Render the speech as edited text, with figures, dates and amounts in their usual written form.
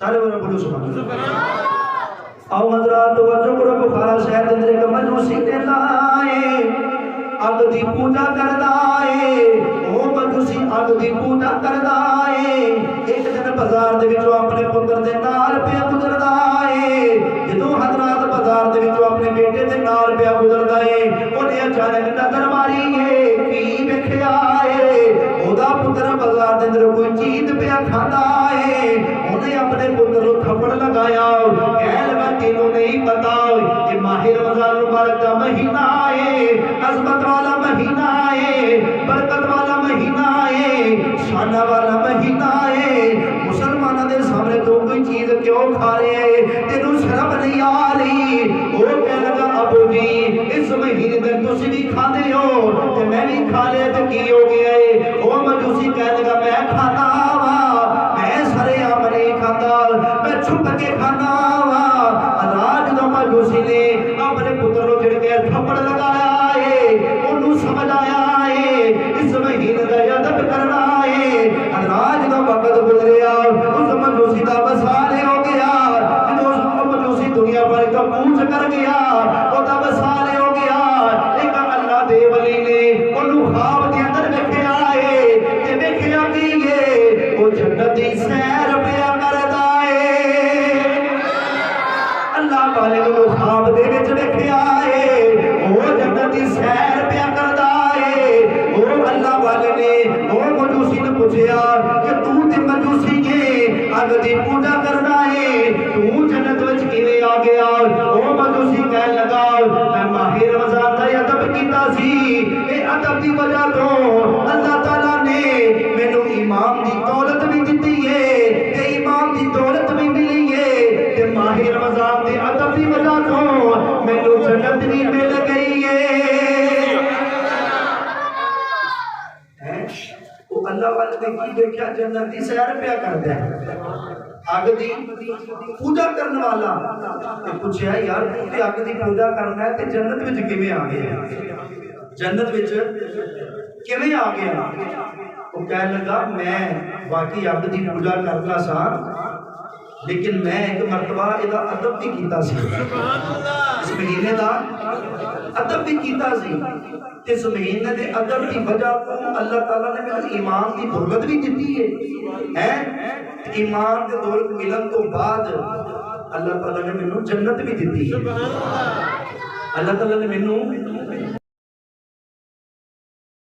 सारे बोलो बोलो सुभान अल्लाह। आओ हजरात तवज्जो करो, बुखारा शहर के अंदर एक मजूसी कहता है अग दी पूजा करदा है। ओ मजूसी अग दी पूजा करदा है। एक दिन बाजार दे विचों अपने पुत्र दे नाल पे गुजरदा है। जदों हजरात बाजार दे विचों अपने बेटे दे नाल पे गुजरदा है, ओने अचानक नजर मारी है की वेखिया है ओदा पुत्र बाजार दे अंदर कोई चीज पे खांदा है। ओने अपने पुत्र नूं थप्पड़ लगाया, कह लगा तेनू नहीं पता ये माह रमजान मुबारक का महीना है, अज़मत वाला महीना है, बरकत वाला महीना है, शाना वाला महीना है। मुसलमानों के सामने तो कोई चीज क्यों खा रहे है, तेनू शर्म नहीं आ रही? वो कह लगा अबू जी इस महीने में तुसी भी खाते हो ते मैं भी खा लिया तो की हो गया है? वो मजूसी कह लगा मैं खाता वा, मैं सरेआम नहीं खाता, मैं छुप के खाता वा। राज दो मजूसी ने अपने पुत्र को छिड़ के थप्पड़ लगाया है, उन्होंने समझ आया है इस महीने का अदब करना है। राज का वक्त गुजरिया, उस मजूसी का वसाल हो गया। जो मजूसी दुनिया भर का पूछ कर गया उसका वसाल हो गया। एक अल्लाह दे वली ने उन्होंने ख्वाब के अंदर देखा है कि देखिया कि ये वो जन्नत दी सैर पिया करदा है। अल्लाह वाले को ख्वाब दे विच देखा है वो जन्नत दी सैर पिया करदा है। वो अल्लाह वाले ने वो मजूसी ने पूछया कि तू ते मजूसी के अग दी पूजा करना है, तू जन्नत विच किवें आ गया? वो मजूसी कह लगा मैं माह रमजान दा अदब कीता सी, ए अदब दी वजह तो अल्लाह ताला ने मैनू ईमान दी दौलत भी दिती है ते ईमान दी दौलत भी मिली है ते माह रमजान दे अदब दी वजह तो मैनू जन्नत भी मिल गई है। वो अल्लाह वाले ने की देखा जन्नत दी सैर पिया करदा है, अग दी पूजा करने वाला। ते पूछया यार तू ते अग दी पूजा करना है ते जन्नत विच किवें आ गया? जन्नत विच किवें आ गया? वो कह लगा मैं बाकी अग दी पूजा करता सा, लेकिन मैं एक मरतबा इहदा अदब भी कीता सी, इस महीने दा अदब भी कीता सी। इस महीने दे अदब की वजह तो अल्लाह ताला ने मेरे ईमान की दौलत भी दी है। ईमान की दौलत मिलन तो बाद अल्लाह ताला ने मैनू जन्नत भी दी है। अल्लाह ताला ने मैनू